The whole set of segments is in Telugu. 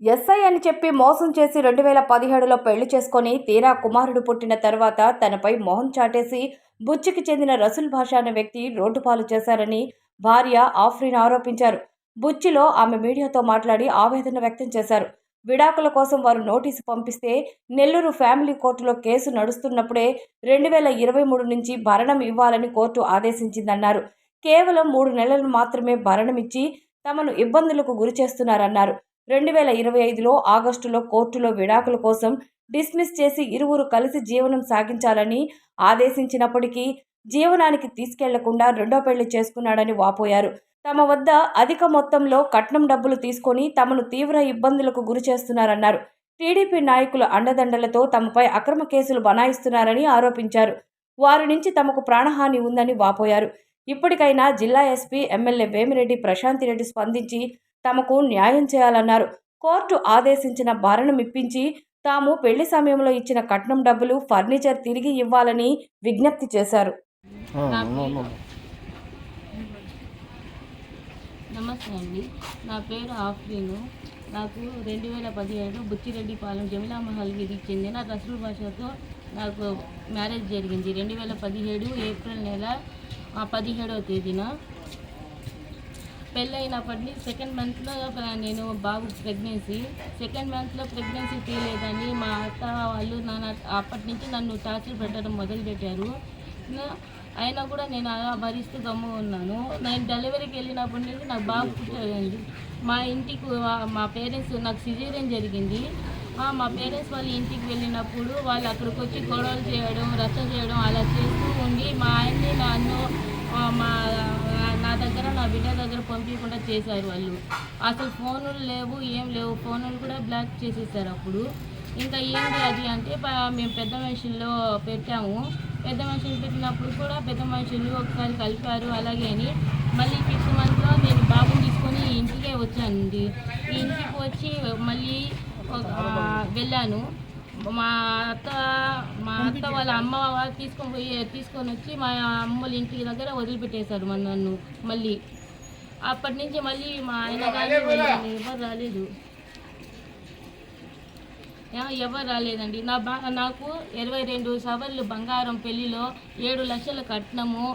ఎస్ఐ అని చెప్పి మోసం చేసి 2017లో పెళ్లి చేసుకొని తీరా కుమారుడు పుట్టిన తర్వాత తనపై మొహం చాటేసి బుచ్చికి చెందిన రసూల్ భాష అనే వ్యక్తి రోడ్డుపాలు చేశారని భార్య ఆఫ్రీన్ ఆరోపించారు. బుచ్చిలో ఆమె మీడియాతో మాట్లాడి ఆవేదన వ్యక్తం చేశారు. విడాకుల కోసం వారు నోటీసు పంపిస్తే నెల్లూరు ఫ్యామిలీ కోర్టులో కేసు నడుస్తున్నప్పుడే 2023 నుంచి భరణం ఇవ్వాలని కోర్టు ఆదేశించిందన్నారు. కేవలం 3 నెలలు మాత్రమే భరణమిచ్చి తమను ఇబ్బందులకు గురిచేస్తున్నారన్నారు. 2025లో ఆగస్టులో కోర్టులో విడాకుల కోసం డిస్మిస్ చేసి ఇరువురు కలిసి జీవనం సాగించాలని ఆదేశించినప్పటికీ జీవనానికి తీసుకెళ్లకుండా రెండో పెళ్లి చేసుకున్నాడని వాపోయారు. తమ వద్ద అధిక మొత్తంలో కట్నం డబ్బులు తీసుకొని తమను తీవ్ర ఇబ్బందులకు గురి చేస్తున్నారన్నారు. టీడీపీ నాయకుల అండదండలతో తమపై అక్రమ కేసులు బనాయిస్తున్నారని ఆరోపించారు. వారి నుంచి తమకు ప్రాణహాని ఉందని వాపోయారు. ఇప్పటికైనా జిల్లా ఎస్పీ, ఎమ్మెల్యే వేమిరెడ్డి ప్రశాంతిరెడ్డి స్పందించి తమకు న్యాయం చేయాలన్నారు. కోర్టు ఆదేశించిన భరణం ఇప్పించి తాము పెళ్లి సమయంలో ఇచ్చిన కట్నం డబ్బులు, ఫర్నిచర్ తిరిగి ఇవ్వాలని విజ్ఞప్తి చేశారు. నమస్తే అండి, నా పేరు ఆఫ్రీను. నాకు 2017 బుచ్చిరెడ్డిపాలెం జమిలా మహల్గిరికి చెందిన రసూల్ భాషతో నాకు మ్యారేజ్ జరిగింది. 2017 ఏప్రిల్ నెల 17వ తేదీన పెళ్ళైనప్పటి సెకండ్ మంత్లో నేను బాబు సెకండ్ మంత్లో ప్రెగ్నెన్సీ తీయలేదని మా అత్త వాళ్ళు అప్పటి నుంచి నన్ను టార్చర్ పెట్టడం మొదలుపెట్టారు. అయినా కూడా నేను అలా భరిస్తూ గమ్ము ఉన్నాను. నేను డెలివరీకి వెళ్ళినప్పటి నుంచి నాకు బాబు పుట్టాడండి. మా ఇంటికి మా పేరెంట్స్, నాకు సిజేరియన్ జరిగింది. మా పేరెంట్స్ వాళ్ళ ఇంటికి వెళ్ళినప్పుడు వాళ్ళు అక్కడికి వచ్చి గొడవలు చేయడం, రచ్చ చేయడం అలా చేస్తూ ఉండి మా ఆయన్ని నన్ను నా దగ్గర, నా బిడ్డ దగ్గర పంపించకుండా చేశారు వాళ్ళు. అసలు ఫోనులు లేవు, ఏం లేవు, ఫోనులు కూడా బ్లాక్ చేసేసారు. అప్పుడు ఇంకా ఏంటి అది అంటే మేము పెద్ద మనుషుల్లో పెట్టాము. పెద్ద మనుషులు పెట్టినప్పుడు కూడా పెద్ద మనుషులు ఒకసారి కలిపారు. అలాగే అని మళ్ళీ 6 మంత్లో నేను బాబుని తీసుకొని ఇంటికే వచ్చానండి. ఈ ఇంటికి వచ్చి మళ్ళీ వెళ్ళాను. మా అత్త వాళ్ళ అమ్మ తీసుకొని వచ్చి మా అమ్మల ఇంటి దగ్గర వదిలిపెట్టేశారు నన్ను. మళ్ళీ అప్పటి నుంచి మళ్ళీ మా ఆయన కానీ ఎవరు రాలేదండి. నాకు 22 సవర్లు బంగారం పెళ్లిలో 7 లక్షల కట్నము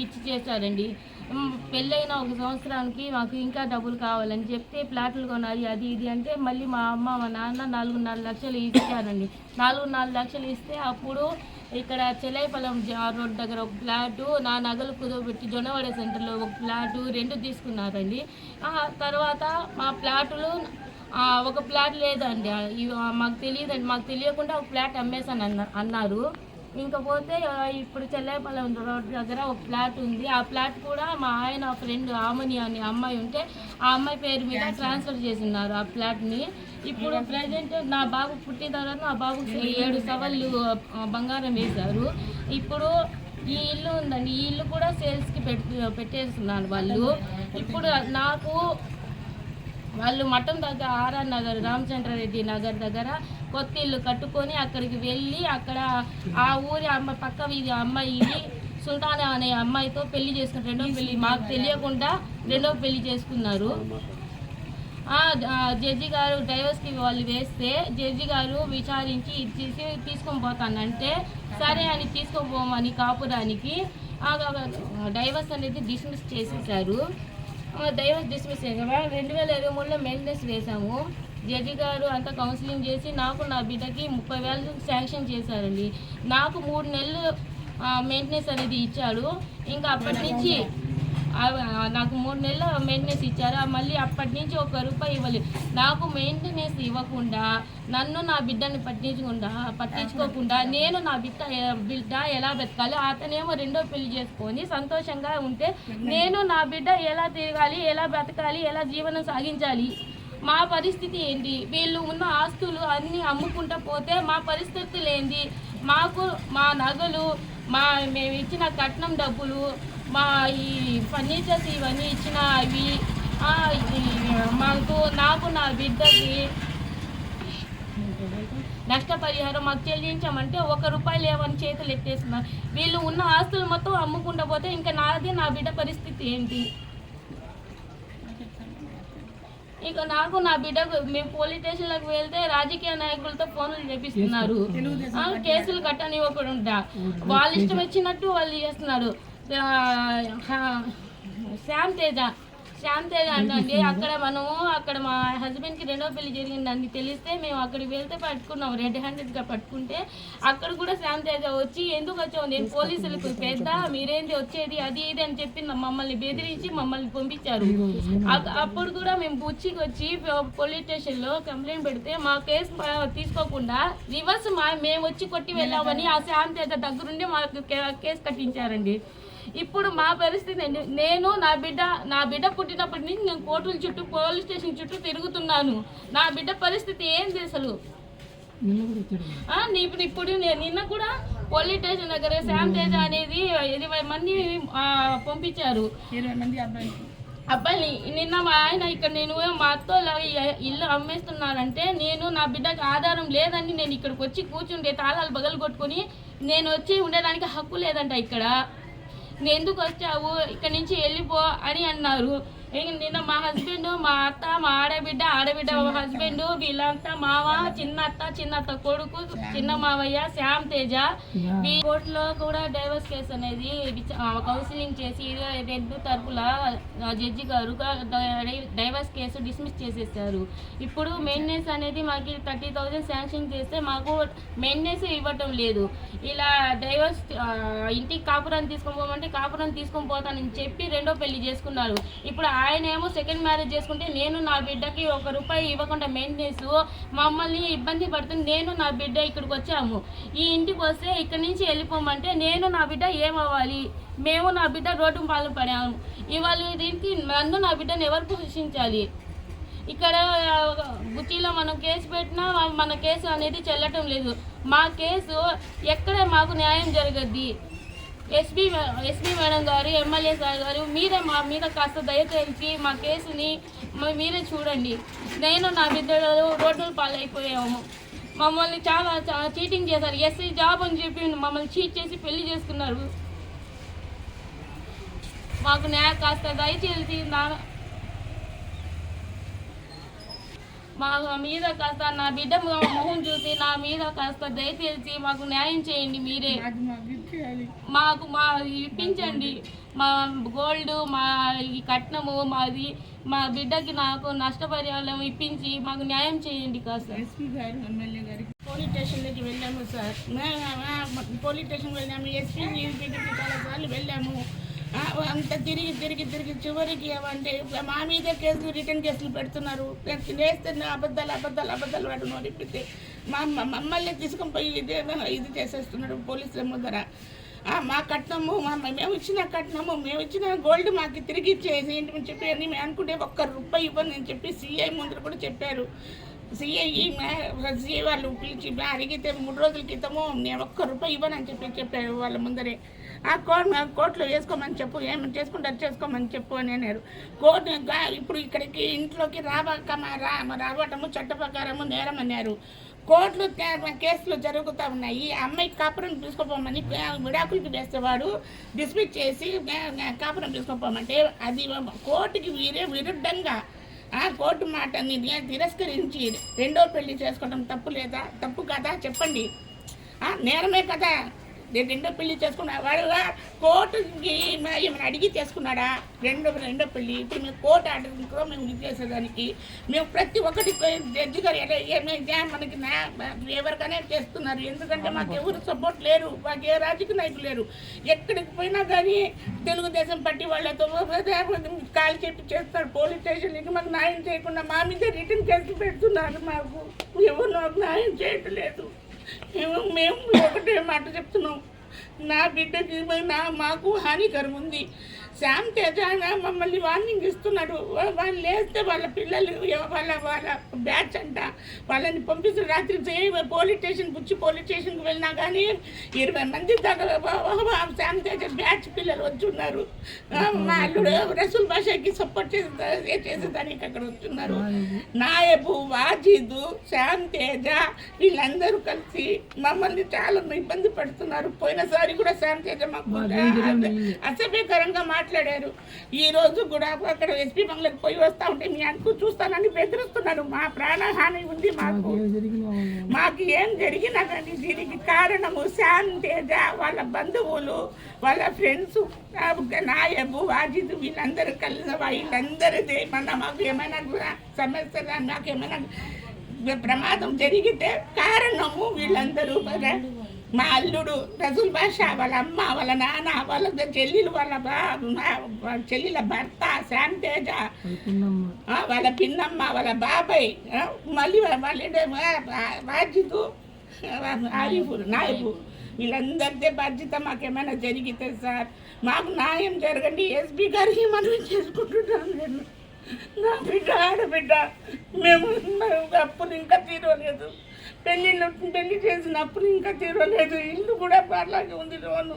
ఇచ్చి చేశారండి. పెళ్ళైన 1 సంవత్సరానికి మాకు ఇంకా డబ్బులు కావాలని చెప్తే ఫ్లాట్లు కొనాలి అది ఇది అంటే మళ్ళీ మా అమ్మ మా నాన్న 4.5 లక్షలు ఇచ్చారండి. 4.5 లక్షలు ఇస్తే అప్పుడు ఇక్కడ చెలైపల్లం రోడ్ దగ్గర ఒక ఫ్లాటు, నా నగలు కుదవబెట్టి జొన్నవాడ సెంటర్లో ఒక ఫ్లాటు 2 తీసుకున్నారండి. తర్వాత మా ఫ్లాటులు ఒక ఫ్లాట్ లేదండి, మాకు తెలియదండి. మాకు తెలియకుండా ఒక ఫ్లాట్ అమ్మేసాను అన్నారు. ఇంకపోతే ఇప్పుడు చెల్లాయిపల్లం రోడ్ దగ్గర ఒక ఫ్లాట్ ఉంది. ఆ ఫ్లాట్ కూడా మా ఆయన ఫ్రెండ్ ఆమని అనే అమ్మాయి ఉంటే ఆ అమ్మాయి పేరు మీద ట్రాన్స్ఫర్ చేస్తున్నారు ఆ ఫ్లాట్ని. ఇప్పుడు ప్రజెంట్ నా బాబు పుట్టిన తర్వాత నా బాబుకి 7 సవర్లు బంగారం వేశారు. ఇప్పుడు ఈ ఇల్లు ఉందండి, ఈ ఇల్లు కూడా సేల్స్కి పెట్టేస్తున్నారు వాళ్ళు. ఇప్పుడు నాకు వాళ్ళు మఠం దగ్గర ఆర్ఆర్ నగర్, రామచంద్రారెడ్డి నగర్ దగ్గర కొత్త ఇల్లు కట్టుకొని అక్కడికి వెళ్ళి అక్కడ ఆ ఊరి పక్క వీధి అమ్మాయి సుల్తానా అనే అమ్మాయితో పెళ్లి చేసుకున్నారు. రెండో పెళ్లి మాకు తెలియకుండా రెండో పెళ్లి చేసుకున్నారు. జడ్జి గారు డైవర్స్కి వాళ్ళు వేస్తే జడ్జి గారు విచారించి ఇచ్చేసి తీసుకొని పోతానంటే సరే అని తీసుకోపోమని కాపురానికి డైవర్స్ అనేది డిస్మిస్ చేసేసారు. డైవర్స్ డిస్మిస్ చేసాము. 2023లో మెయింటెనెన్స్ వేసాము. జడ్జి గారు అంతా కౌన్సిలింగ్ చేసి నాకు నా బిడ్డకి 30,000 శాంక్షన్ చేశారండి. నాకు 3 నెలలు మెయింటెనెన్స్ అనేది ఇచ్చాడు. ఇంకా అప్పటి నుంచి నాకు 3 నెలల మెయింటెనెన్స్ ఇచ్చారు. మళ్ళీ అప్పటి నుంచి ₹1 ఇవ్వలేదు. నాకు మెయింటెనెన్స్ ఇవ్వకుండా నన్ను నా బిడ్డని పట్టించుకోకుండా నేను నా బిడ్డ ఎలా బతకాలి, అతనేమో రెండో పెళ్లి చేసుకొని సంతోషంగా ఉంటే నేను నా బిడ్డ ఎలా తిరగాలి, ఎలా బ్రతకాలి, ఎలా జీవనం సాగించాలి, మా పరిస్థితి ఏంటి? వీళ్ళు ఉన్న ఆస్తులు అన్నీ అమ్ముకుంటూ పోతే మా పరిస్థితులు ఏంటి? మాకు మా నగలు, మేము ఇచ్చిన కట్నం డబ్బులు, మా ఈ ఫర్నిచర్స్ ఇవన్నీ ఇచ్చిన అవి నాకు నా బిడ్డకి నష్టపరిహారం మాకు చెల్లించామంటే ₹1 లేవని చేతులు ఎత్తేస్తున్నారు. వీళ్ళు ఉన్న ఆస్తులు మొత్తం అమ్ముకుంటూ పోతే ఇంకా నాది నా బిడ్డ పరిస్థితి ఏంటి? ఇక నాకు నా బిడ్డకు మేము పోలీస్ స్టేషన్లకు వెళ్తే రాజకీయ నాయకులతో ఫోన్లు చేపిస్తున్నారు, కేసులు కట్టనివ్వకుండా వాళ్ళు ఇష్టం వచ్చినట్టు వాళ్ళు చేస్తున్నారు. శ్యామ్ తేజ అంటే అక్కడ మా హస్బెండ్కి రెండో పెళ్లి జరిగిందని తెలిస్తే మేము అక్కడికి వెళ్తే పట్టుకున్నాం, రెడ్ హ్యాండెడ్గా పట్టుకుంటే అక్కడ కూడా శ్యామ్ తేజ వచ్చి ఎందుకు వచ్చావు, నేను పోలీసులకు పెద్ద మీరేంటి వచ్చేది అది ఇది అని చెప్పి మమ్మల్ని బెదిరించి మమ్మల్ని పంపించారు. అప్పుడు కూడా మేము బుచ్చికి వచ్చి పోలీస్ స్టేషన్లో కంప్లైంట్ పెడితే మా కేసు తీసుకోకుండా రివర్స్ మేము వచ్చి కొట్టి వెళ్ళామని ఆ శ్యామ్ తేజ దగ్గరుండి మాకు కేసు కట్టించారండి. ఇప్పుడు మా పరిస్థితి నేను నా బిడ్డ పుట్టినప్పటి నుంచి నేను కోర్టుల చుట్టూ పోలీస్ స్టేషన్ చుట్టూ తిరుగుతున్నాను. నా బిడ్డ పరిస్థితి ఏంది అసలు? ఇప్పుడు నిన్న కూడా పోలీస్ స్టేషన్ దగ్గర శ్యామ్ తేజ అనేది 20 మంది పంపించారు, 20 మంది అబ్బాయిని. నిన్న మా ఆయన ఇక్కడ నేను మా అత్తోళ్ళ ఇల్లు అమ్మేస్తున్నానంటే నేను నా బిడ్డకి ఆధారం లేదని నేను ఇక్కడికి వచ్చి కూర్చుంటే తాళాలు బగలు కొట్టుకొని నేను వచ్చి ఉండడానికి హక్కు లేదంట. ఇక్కడ నేను ఎందుకు వచ్చావు, ఇక్కడి నుంచి వెళ్ళిపో అని అన్నారు. నిన్న మా హస్బెండ్, మా అత్త, మా ఆడబిడ్డ హస్బెండ్ వీళ్ళంతా మావ, చిన్నత్త కొడుకు, చిన్న మావయ్య శ్యామ్ తేజ ఈ కోర్టులో కూడా డైవర్స్ కేసు అనేది కౌన్సిలింగ్ చేసి రెండు తరపుల జడ్జి గారు డైవర్స్ కేసు డిస్మిస్ చేసేసారు. ఇప్పుడు మెయింటెనెన్స్ అనేది మాకు 30,000 శాంక్షన్ చేస్తే మాకు మెయింటెనెన్స్ ఇవ్వటం లేదు. ఇలా డైవర్స్ ఇంటికి కాపురం తీసుకొని పోమంటే కాపురం తీసుకొని పోతానని చెప్పి రెండో పెళ్లి చేసుకున్నారు. ఇప్పుడు ఆయన ఏమో సెకండ్ మ్యారేజ్ చేసుకుంటే నేను నా బిడ్డకి ₹1 ఇవ్వకుండా మెయింటెనెన్స్ మమ్మల్ని ఇబ్బంది పడుతుంది. నేను నా బిడ్డ ఇక్కడికి వచ్చాము, ఈ ఇంటికి వస్తే ఇక్కడి నుంచి వెళ్ళిపోమంటే నేను నా బిడ్డ ఏమవ్వాలి? మేము నా బిడ్డ రోడ్డు పాలు పడాము. ఇవాళ దీనికి నన్ను నా బిడ్డను ఎవరు పోషించాలి? ఇక్కడ బుచ్చిలో మనం కేసు పెట్టినా మన కేసు అనేది చెల్లటం లేదు. మా కేసు ఎక్కడ మాకు న్యాయం జరగద్ది? ఎస్పీ మేడం గారు, ఎమ్మెల్యే సార్ గారు మీరే మా మీద కాస్త దయచేసి మా కేసుని మీరే చూడండి. నేను నా బిడ్డలు రోడ్డుల పాలైపోయాము. మమ్మల్ని చాలా చీటింగ్ చేశారు. ఎస్సీ జాబ్ అని చెప్పి మమ్మల్ని చీట్ చేసి పెళ్లి చేసుకున్నారు. మాకు కాస్త దయచేసి మా మీద కాస్త నా బిడ్డ మొహం చూసి నా మీద కాస్త దయచేసి మాకు న్యాయం చేయండి. మీరే మాకు ఇప్పించండి. మా గోల్డ్, మా ఈ కట్నము, మా బిడ్డకి నాకు నష్టపరిహారం ఇప్పించి మాకు న్యాయం చేయండి కాస్త. ఎస్పీ గారు, ఎమ్మెల్యే గారికి పోలీస్ స్టేషన్లోకి వెళ్ళాము సార్. పోలీస్ స్టేషన్ వెళ్ళాము, ఎస్పీ చాలాసార్లు వెళ్ళాము. అంత తిరిగి చివరికి అంటే మా మీద రిటర్న్ కేసులు పెడుతున్నారు. వేస్తే అబద్ధాలు వాడు నోరిపితే మమ్మల్ని తీసుకొని పోయి ఇది చేసేస్తున్నాడు పోలీసుల ముందర. మా కట్నము, మేము ఇచ్చిన గోల్డ్ మాకు తిరిగి ఇచ్చేసి ఏంటని చెప్పి అని మేము అనుకుంటే ₹1 ఇవ్వని అని చెప్పి సిఐ ముందర కూడా చెప్పారు. సిఐ వాళ్ళు పిలిచి అడిగితే 3 రోజుల క్రితము నేను ₹1 ఇవ్వనని చెప్పారు వాళ్ళ ముందరే. ఆ కోర్టులో వేసుకోమని చెప్పు, ఏమైనా చేసుకుంటారు చేసుకోమని చెప్పు అని అన్నారు. కోర్టు ఇప్పుడు ఇక్కడికి ఇంట్లోకి రావటము చట్ట ప్రకారము నేరం అన్నారు. కోర్టులు కేసులు జరుగుతూ ఉన్నాయి. అమ్మాయికి కాపురం తీసుకోపోమని విడాకులకి వేసేవాడు డిస్మిస్ చేసి కాపురం తీసుకోపోమంటే అది కోర్టుకి విరుద్ధంగా కోర్టు మాటని తిరస్కరించి రెండో పెళ్లి చేసుకోవడం తప్పు కదా చెప్పండి? నేరమే కదా. రెండో పెళ్లి చేసుకున్నా వాడు కోర్టుకి ఏమైనా అడిగి చేసుకున్నాడా? రెండో పెళ్లి. ఇప్పుడు మేము కోర్టు ఆర్డర్ కూడా మేము ఇది చేసేదానికి మేము ప్రతి ఒక్కటి జడ్జి గారు మనకి ఎవరికైనా చేస్తున్నారు. ఎందుకంటే మాకు ఎవరు సపోర్ట్ లేరు, మాకు ఏ రాజకీయ నాయకులు లేరు. ఎక్కడికి పోయినా కానీ తెలుగుదేశం పార్టీ వాళ్ళతో కాల్ చెప్పి చేస్తారు. పోలీస్ స్టేషన్కి మాకు న్యాయం చేయకుండా మా మీద రిటర్న్ కేసులు పెడుతున్నారు. మాకు ఎవరు నాకు న్యాయం చేయట్లేదు. మేము ఒకటే మాట చెప్తున్నాం, నా బిడ్డకి మాకు హానికరం ఉంది. శ్యామ్ తేజ మమ్మల్ని వార్నింగ్ ఇస్తున్నాడు. వాళ్ళు లేస్తే వాళ్ళ పిల్లలు వాళ్ళ బ్యాచ్ అంట వాళ్ళని పంపిస్తున్న రాత్రి పోలీస్ స్టేషన్కి వెళ్ళినా కానీ 20 మంది దాకా శ్యామ్ తేజ బ్యాచ్ పిల్లలు వచ్చి ఉన్నారు. మా అల్లుడు రసూల్ భాషకి సపోర్ట్ చేసేదానికి అక్కడ వచ్చున్నారు. నాయబు, వాజీదు, శ్యామ్ తేజ వీళ్ళందరూ కలిసి మమ్మల్ని చాలా ఇబ్బంది పడుతున్నారు. పోయినసారి కూడా శ్యామ్ తేజ మాకు అసభ్యకరంగా మాట్లాడారు. ఈ రోజు కూడా అక్కడ ఎస్పీ బంగ్లాకి పోయి వస్తా ఉంటే మీ అనుకు చూస్తానని బెదిరిస్తున్నారు. మా ప్రాణహాని ఉంది. మాకు ఏం జరిగినా కానీ దీనికి కారణము శ్యామ్ తేజ, వాళ్ళ బంధువులు, వాళ్ళ ఫ్రెండ్స్, నాయబు, వాజిద్ వీళ్ళందరూ కలిసి వీళ్ళందరిదే. మాకు ఏమైనా సమస్య, నాకేమైనా ప్రమాదం జరిగితే కారణము వీళ్ళందరూ. మా అల్లుడు రసూల్ భాషా, వాళ్ళ అమ్మ, వాళ్ళ నాన్న, వాళ్ళ చెల్లెలు, చెల్లెల భర్త శ్యామ్ తేజ, వాళ్ళ పిన్నమ్మ, వాళ్ళ బాబాయ్, మళ్ళీ బాధ్యత ఆరిఫు, నాయబు వీళ్ళందరిదే బాధ్యత. మాకేమైనా జరిగితే సార్ మాకు న్యాయం జరగండి. ఎస్పీ గారికి మనం చేసుకుంటున్నాను. నేను నా బిడ్డ, ఆడబిడ్డ, మేము అప్పులు ఇంకా తీరలేదు. పెళ్లి చేసినప్పుడు ఇంకా తీరలేదు. ఇల్లు కూడా అలాగే ఉంది. లోను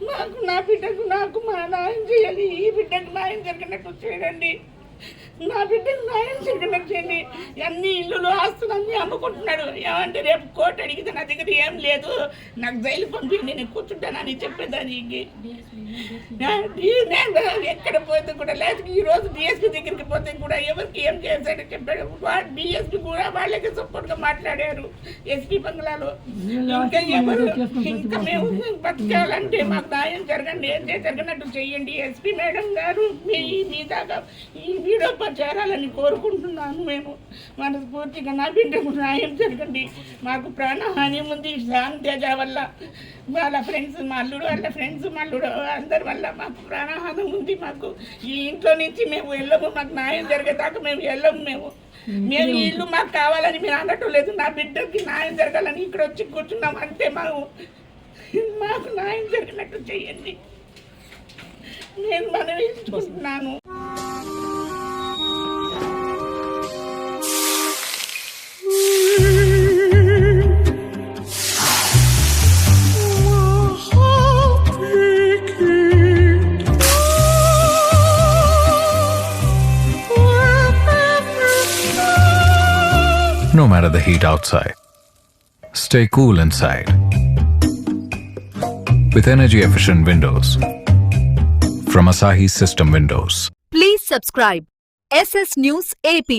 నాకు, నా బిడ్డకు నాకు మా న్యాయం చేయాలి. ఈ బిడ్డకు న్యాయం జరిగినట్టు చేయండి. నా బిడ్డకు న్యాయం జరిగినట్టు చేయండి. అన్ని ఇల్లులు, ఆస్తులు అన్నీ అమ్ముకుంటున్నాడు. ఏమంటే రేపు కోర్టు అడిగితే నా దగ్గర ఏం లేదు, నాకు జైలు పంపి నేను కూర్చుంటానని చెప్పేదానికి నేను ఎక్కడ పోతే కూడా లేదు. ఈరోజు డిఎస్పీ దగ్గరికి పోతే కూడా ఎవరికి ఏం చేశాడో చెప్పాడు. డిఎస్పీ కూడా వాళ్ళకి సపోర్ట్గా మాట్లాడారు ఎస్పీ బంగ్లాలో. ఇంకా ఎవరు, ఇంకా మేము బతకాలంటే మాకు న్యాయం జరగండి, ఏం జరిగినట్టు చెయ్యండి. ఎస్పీ మేడం గారు మీ దాకా ఈ వీడియో చేరాలని కోరుకుంటున్నాను. మేము మనస్ఫూర్తిగా నా బిడ్డకు న్యాయం జరగండి. మాకు ప్రాణహాని ఉంది శ్యామ్ తేజ వల్ల, వాళ్ళ ఫ్రెండ్స్, మా అల్లుడు వాళ్ళ ఫ్రెండ్స్, మా అల్లుడు అందరి వల్ల మాకు ప్రాణహాని ఉంది. మాకు ఈ ఇంట్లో నుంచి మేము వెళ్ళము. మాకు న్యాయం జరిగేదాకా మేము వెళ్ళము. మేము ఈ ఇల్లు మాకు కావాలని మీరు అనటం లేదు. నా బిడ్డకి న్యాయం జరగాలని ఇక్కడ వచ్చి కూర్చున్నాం అంతే. మాకు న్యాయం జరిగినట్టు చెయ్యండి. నేను మనవి ఇచ్చుకుంటున్నాను. No matter the heat outside, stay cool inside with energy-efficient windows from Asahi System Windows. Please subscribe SS News AP.